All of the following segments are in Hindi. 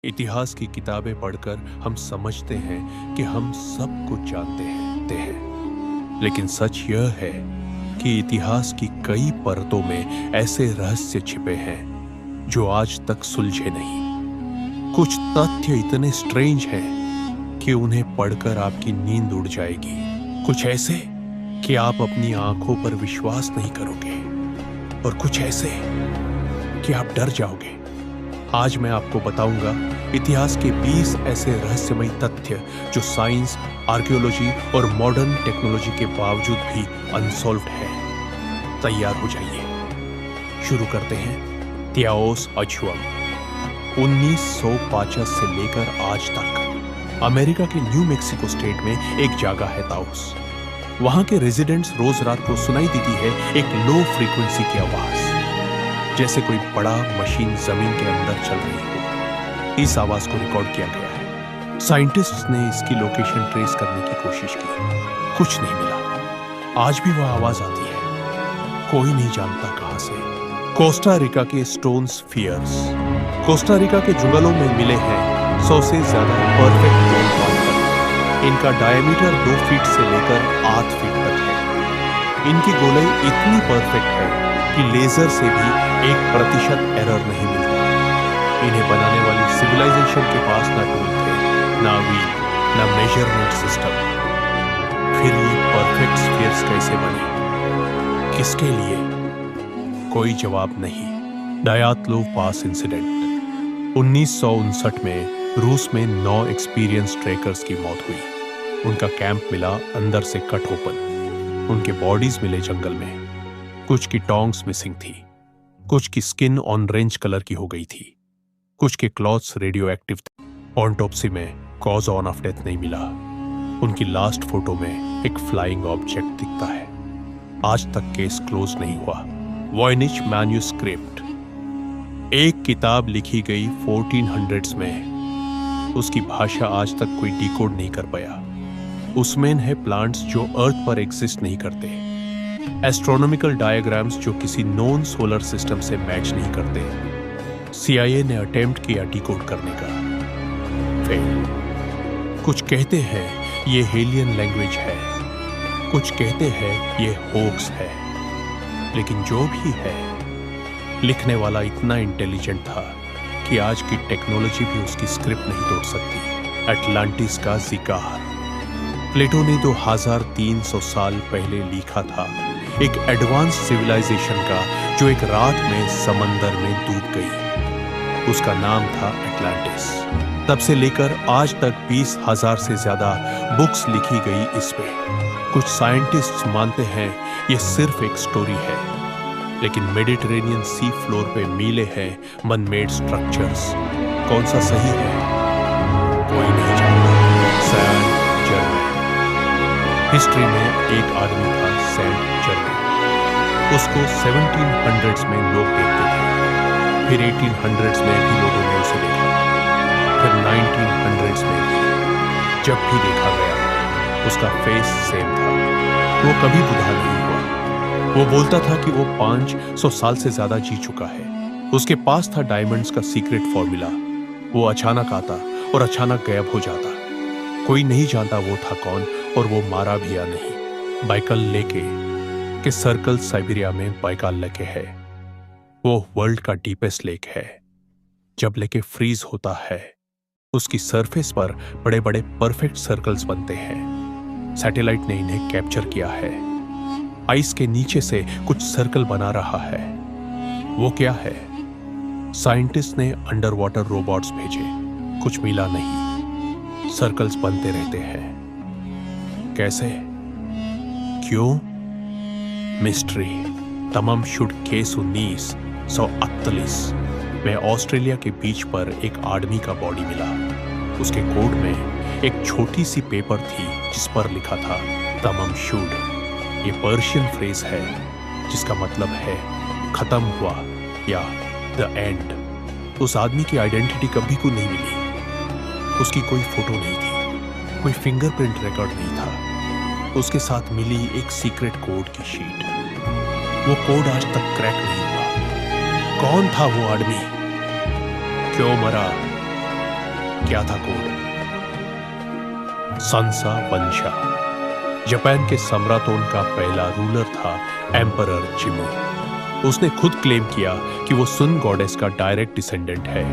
इतिहास की किताबें पढ़कर हम समझते हैं कि हम सब कुछ जानते हैं। लेकिन सच यह है कि इतिहास की कई परतों में ऐसे रहस्य छिपे हैं जो आज तक सुलझे नहीं। कुछ तथ्य इतने स्ट्रेंज हैं कि उन्हें पढ़कर आपकी नींद उड़ जाएगी। कुछ ऐसे कि आप अपनी आंखों पर विश्वास नहीं करोगे, और कुछ ऐसे कि आप डर जाओगे। आज मैं आपको बताऊंगा इतिहास के 20 ऐसे रहस्यमयी तथ्य जो साइंस, आर्कियोलॉजी और मॉडर्न टेक्नोलॉजी के बावजूद भी अनसॉल्व्ड है। तैयार हो जाइए। शुरू करते हैं। त्याओस अचुअम 1950 से लेकर आज तक अमेरिका के न्यू मैक्सिको स्टेट में एक जगह है ताओस। वहां के रेजिडेंट्स रोज रात को सुनाई देती है एक लो फ्रीक्वेंसी की आवाज, जैसे कोई बड़ा मशीन जमीन के अंदर चल रही हो। इस आवाज को रिकॉर्ड किया गया है। साइंटिस्ट्स ने इसकी लोकेशन ट्रेस करने की कोशिश की, कुछ नहीं मिला। आज भी वह आवाज आती है, कोई नहीं जानता कहां से। कोस्टा रिका के स्टोन स्फीयर्स कोस्टा रिका के जंगलों में मिले हैं 100 से ज्यादा परफेक्ट गोल पॉइंटर। इनका डायमीटर 2 फीट से लेकर 8 फीट तक है। इनकी गोलाई इतनी परफेक्ट है कि लेजर से भी 1% एरर नहीं मिलता। इन्हें बनाने वाली सिविलाइजेशन के पास ना टूल थे, ना व्हील, ना मेजरमेंट सिस्टम। फिर ये परफेक्ट स्फीयर्स कैसे बने? किसके लिए? कोई जवाब नहीं। डायात्लोव पास इंसिडेंट 1959 में रूस में 9 एक्सपीरियंस ट्रेकर्स की मौत हुई। उनका कैंप मिला अंदर से कट ओपन। उनके बॉडीज मिले जंगल में। कुछ की टोंग्स मिसिंग थी, कुछ की स्किन ऑरेंज कलर की हो गई थी, कुछ के क्लॉथ्स रेडियो एक्टिव थे। ऑटोप्सी में कॉज ऑन ऑफ डेथ नहीं मिला। उनकी लास्ट फोटो में एक फ्लाइंग ऑब्जेक्ट दिखता है। आज तक केस क्लोज नहीं हुआ। वॉयनिच मैन्यूस्क्रिप्ट एक किताब लिखी गई 1400s में। उसकी भाषा आज तक कोई डिकोड नहीं कर पाया। उसमें है प्लांट्स जो अर्थ पर एग्जिस्ट नहीं करते, एस्ट्रोनॉमिकल डायग्राम्स जो किसी नोन सोलर सिस्टम से मैच नहीं करते। CIA ने अटेम्प्ट किया डिकोड करने का, फेल। कुछ कहते हैं ये हेलियन लैंग्वेज है, कुछ कहते हैं ये होक्स है। लेकिन जो भी है, लिखने वाला इतना इंटेलिजेंट था कि आज की टेक्नोलॉजी भी उसकी स्क्रिप्ट नहीं तोड़ सकती। अटलांटिस का जिक्र प्लेटो ने 2300 साल पहले लिखा था, एक एडवांस सिविलाइजेशन का जो एक रात में समंदर में डूब गई। उसका नाम था अटलांटिस। तब से लेकर आज तक 20,000 से ज्यादा बुक्स लिखी गई इस पे। कुछ साइंटिस्ट्स मानते हैं ये सिर्फ एक स्टोरी है, लेकिन मेडिटेरेनियन सी फ्लोर पे मिले हैं मनमेड स्ट्रक्चर्स। कौन सा सही है कोई नहीं जानता। सैंट जर्मन हिस्ट्री में एक आदमी था, सैंट जर्मन। उसको 1700s में लोग देखते थे, फिर 1800s में भी लोगों ने उसे देखा, फिर 1900s में भी। जब भी देखा गया उसका फेस सेम था। वो कभी बुढ़ा नहीं हुआ। वो बोलता था कि वो 500 साल से ज्यादा जी चुका है। उसके पास था डायमंड्स का सीक्रेट फॉर्मूला। वो अचानक आता और अचानक गायब हो जाता। कोई नहीं जानता वो था कौन, और वो मारा भी या नहीं। बाइकल लेके के सर्कल साइबेरिया में बाइकाल लेके है। वो वर्ल्ड का डीपेस्ट लेक है। जब लेके फ्रीज होता है, उसकी सरफेस पर बड़े बड़े परफेक्ट सर्कल्स बनते हैं। सैटेलाइट ने इन्हें कैप्चर किया है। आइस के नीचे से कुछ सर्कल बना रहा है। वो क्या है? साइंटिस्ट ने अंडर वाटर रोबोट्स भेजे, कुछ मिला नहीं। सर्कल्स बनते रहते हैं। कैसे? क्यों? मिस्ट्री। तमाम शुड केस 1948 में ऑस्ट्रेलिया के बीच पर एक आदमी का बॉडी मिला। उसके कोट में एक छोटी सी पेपर थी जिस पर लिखा था तमम शुड। ये पर्शियन फ्रेज है जिसका मतलब है खत्म हुआ या द एंड। उस आदमी की आइडेंटिटी कभी को नहीं मिली। उसकी कोई फोटो नहीं थी, कोई फिंगरप्रिंट रिकॉर्ड नहीं था। उसके साथ मिली एक सीक्रेट कोड की शीट। वो कोड आज तक क्रैक नहीं हुआ। कौन था वो आदमी? क्यों मरा? क्या था कोड? संसा वंशा। जापान के सम्राटों का पहला रूलर था एम्परर जिमो। उसने खुद क्लेम किया कि वो सुन गॉडेस का डायरेक्ट डिसेंडेंट है।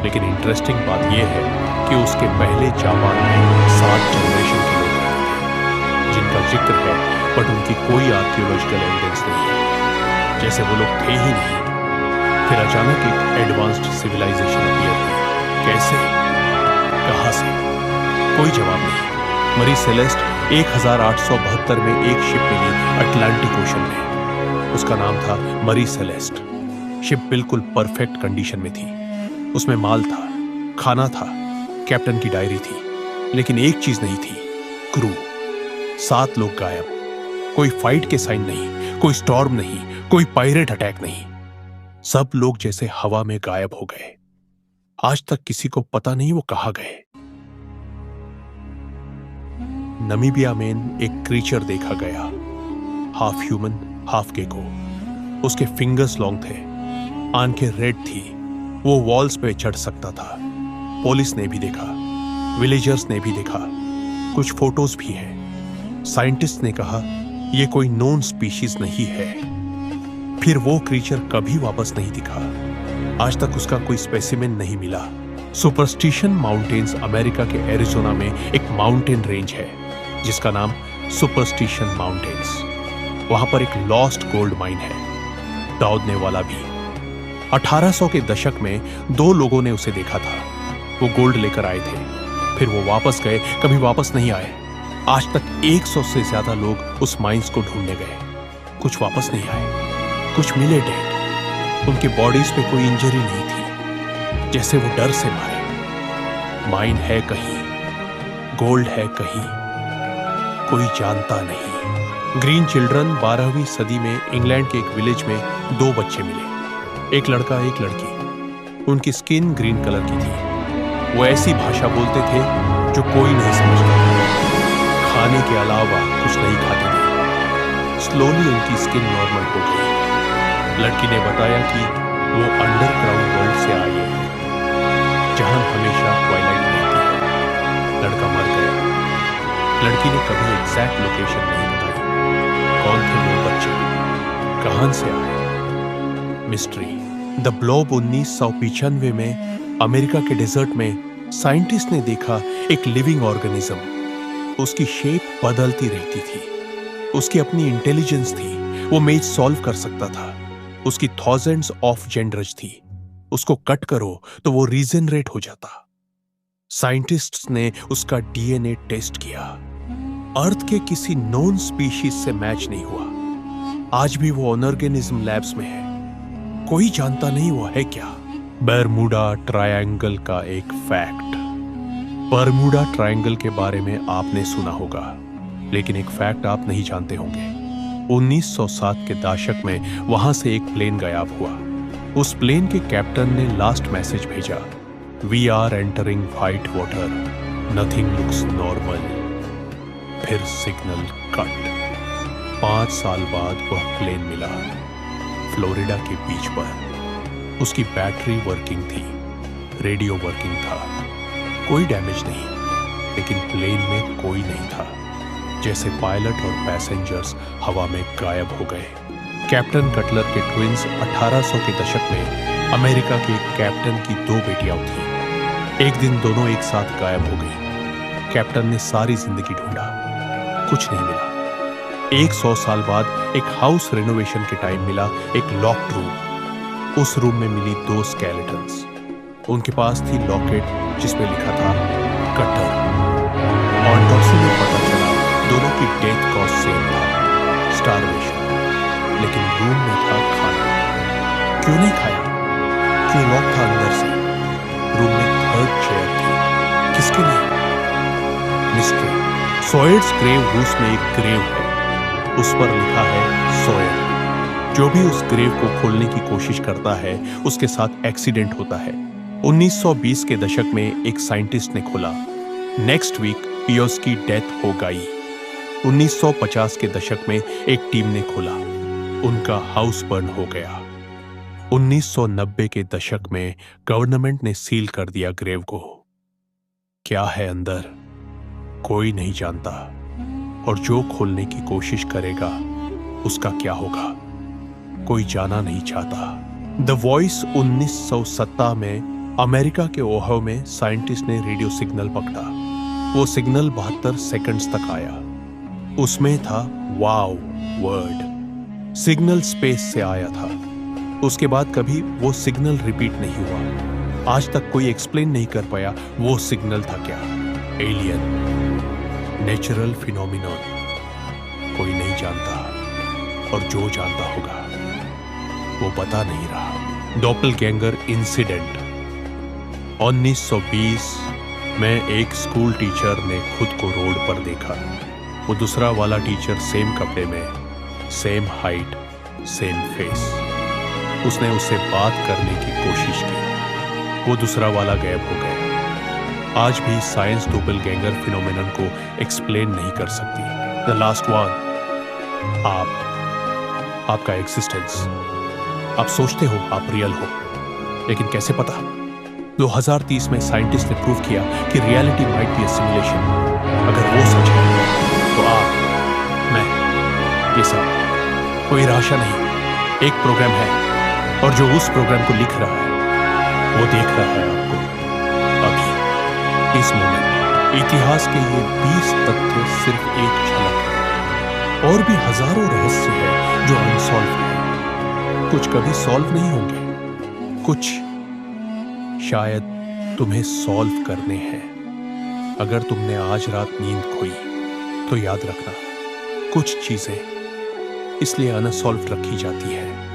लेकिन इंटरेस्टिंग बात यह है कि उसके पहले जापान में 7 जनरेशन के लोग रहते थे जिनका जिक्र है, बट उनकी कोई आर्कियोलॉजिकल एविडेंस नहीं है, जैसे वो लोग थे ही नहीं। फिर अचानक एक एडवांस्ड सिविलाइजेशन अपीयर हुई। कैसे? कहां से? कोई जवाब नहीं। मरी सेलेस्ट 1872 में एक शिप मिली अटलांटिक ओशन में। उसका नाम था मरी सेलेस्ट। शिप बिल्कुल परफेक्ट कंडीशन में थी। उसमें माल था, खाना था, कैप्टन की डायरी थी, लेकिन एक चीज नहीं थी, क्रू। 7 लोग गायब। कोई फाइट के साइन नहीं, कोई स्टॉर्म नहीं, कोई पायरेट अटैक नहीं। सब लोग जैसे हवा में गायब हो गए। आज तक किसी को पता नहीं वो कहां गए। नमीबिया में एक क्रीचर देखा गया, हाफ ह्यूमन हाफ गेको। उसके फिंगर्स लॉन्ग थे, आंखें रेड थी, वो वॉल्स पे चढ़ सकता था। पुलिस ने भी देखा, विलेजर्स ने भी देखा, कुछ फोटोज भी हैं। साइंटिस्ट ने कहा यह कोई नोन स्पीशीज नहीं है। फिर वो क्रीचर कभी वापस नहीं दिखा। आज तक उसका कोई स्पेसिमेन नहीं मिला। सुपरस्टिशन माउंटेन्स अमेरिका के एरिजोना में एक माउंटेन रेंज है जिसका नाम सुपरस्टिशन माउंटेन्स। वहां पर एक लॉस्ट गोल्ड माइन है, दौड़ने वाला भी। 1800 के दशक में 2 लोगों ने उसे देखा था। वो गोल्ड लेकर आए थे, फिर वो वापस गए, कभी वापस नहीं आए। आज तक 100 से ज्यादा लोग उस माइंस को ढूंढने गए, कुछ वापस नहीं आए। कुछ मिले डेड, उनके बॉडीज पे कोई इंजरी नहीं थी, जैसे वो डर से मारे। माइन है कहीं, गोल्ड है कहीं, कोई जानता नहीं। ग्रीन चिल्ड्रन 12वीं सदी में इंग्लैंड के एक विलेज में 2 बच्चे मिले, एक लड़का एक लड़की। उनकी स्किन ग्रीन कलर की थी। वो ऐसी भाषा बोलते थे जो कोई नहीं समझता। खाने के अलावा कुछ नहीं खाते थे। स्लोली उनकी स्किन नॉर्मल हो गई। लड़की ने बताया कि वो अंडरग्राउंड वर्ल्ड से आई है जहां हमेशा ट्वाइलाइट रहती है। लड़का मर गया। लड़की ने कभी एग्जैक्ट लोकेशन नहीं बताई। कौन थे वो बच्चे, कहां से आए? मिस्ट्री। द ब्लॉब 1995 में अमेरिका के डेजर्ट में साइंटिस्ट ने देखा एक लिविंग ऑर्गेनिज्म। उसकी शेप बदलती रहती थी। उसकी अपनी इंटेलिजेंस थी, वो मेज सॉल्व कर सकता था। उसकी थाउजेंड्स ऑफ जेंडर्स थी। उसको कट करो तो वो रीजनरेट हो जाता। साइंटिस्ट्स ने उसका डीएनए टेस्ट किया। अर्थ के किसी नॉन स्पीशीज से मैच नहीं हुआ। आज भी वो ऑर्गेनिज्म लैब्स में है। कोई जानता नहीं वो है क्या। बरमूडा ट्रायंगल का एक फैक्ट। बरमूडा ट्रायंगल के बारे में आपने सुना होगा, लेकिन एक फैक्ट आप नहीं जानते होंगे। 1907 के दशक में वहां से एक प्लेन गायब हुआ। उस प्लेन के कैप्टन ने लास्ट मैसेज भेजा, we are entering white water, nothing looks normal. फिर सिग्नल कट। 5 साल बाद वह प्लेन मिला फ्लोरिडा के बीच पर। उसकी बैटरी वर्किंग थी, रेडियो वर्किंग था, कोई डैमेज नहीं, लेकिन प्लेन में कोई नहीं था। जैसे पायलट और पैसेंजर्स हवा में गायब हो गए। कैप्टन कटलर के ट्विंस 1800 के दशक में अमेरिका के कैप्टन की 2 बेटियां थीं। एक दिन दोनों एक साथ गायब हो गई। कैप्टन ने सारी जिंदगी ढूंढा, कुछ नहीं मिला। 100 साल बाद एक हाउस रेनोवेशन के टाइम मिला एक लॉक्ड रूम। उस रूम में मिली 2 स्केलेटन्स। उनके पास थी लॉकेट जिसमें लिखा था कटर। ऑटोप्सी में पता चला दोनों की डेथ कॉज सेम था, स्टारवेशन। लेकिन रूम में था खाना। क्यों नहीं खाया? क्यों लॉक था अंदर से? रूम में 3rd चेयर थी, किसके लिए? मिस्ट्री। सॉयर्स ग्रेव रूस में एक ग्रेव है, उस पर लिखा है सॉयर। जो भी उस ग्रेव को खोलने की कोशिश करता है उसके साथ एक्सीडेंट होता है। 1920 के दशक में एक साइंटिस्ट ने खोला। नेक्स्ट वीक पियोस की डेथ हो गई। 1950 के दशक में एक टीम ने खोला, उनका हाउस बर्न हो गया। 1990 के दशक में गवर्नमेंट ने सील कर दिया ग्रेव को। क्या है अंदर कोई नहीं जानता, और जो खोलने की कोशिश करेगा उसका क्या होगा कोई जाना नहीं चाहता। द वॉइस 1970 में अमेरिका के ओहायो में साइंटिस्ट ने रेडियो सिग्नल पकड़ा। वो सिग्नल 72 सेकंड्स तक आया। उसमें था वाव वर्ड। सिग्नल स्पेस से आया था। उसके बाद कभी वो सिग्नल रिपीट नहीं हुआ। आज तक कोई एक्सप्लेन नहीं कर पाया वो सिग्नल था क्या। एलियन, नेचुरल फिनोमिनन, कोई नहीं जानता, और जो जानता होगा वो पता नहीं रहा। डॉपलगैंगर इंसिडेंट 1920 में एक स्कूल टीचर ने खुद को रोड पर देखा। वो दूसरा वाला टीचर सेम कपड़े में, सेम हाइट, सेम फेस। उसने उससे बात करने की कोशिश की। वो दूसरा वाला गायब हो गया। आज भी साइंस डॉपलगैंगर फिनोमेनन को एक्सप्लेन नहीं कर सकती। द लास्ट वन, आपका एग्जिस्टेंस। आप सोचते हो आप रियल हो, लेकिन कैसे पता? 2030 में साइंटिस्ट ने प्रूव किया कि reality might be a simulation. अगर वो सच है तो आप, मैं, ये सब कोई राशा नहीं, एक प्रोग्राम है, और जो उस प्रोग्राम को लिख रहा है वो देख रहा है आपको अभी, इस मोमेंट। इतिहास के ये 20 तथ्य सिर्फ एक झलक है। और भी हजारों रहस्य हैं जो अनसॉल्व हैं। कुछ कभी सॉल्व नहीं होंगे, कुछ शायद तुम्हें सॉल्व करने हैं। अगर तुमने आज रात नींद खोई तो याद रखना, कुछ चीजें इसलिए अनसॉल्व रखी जाती है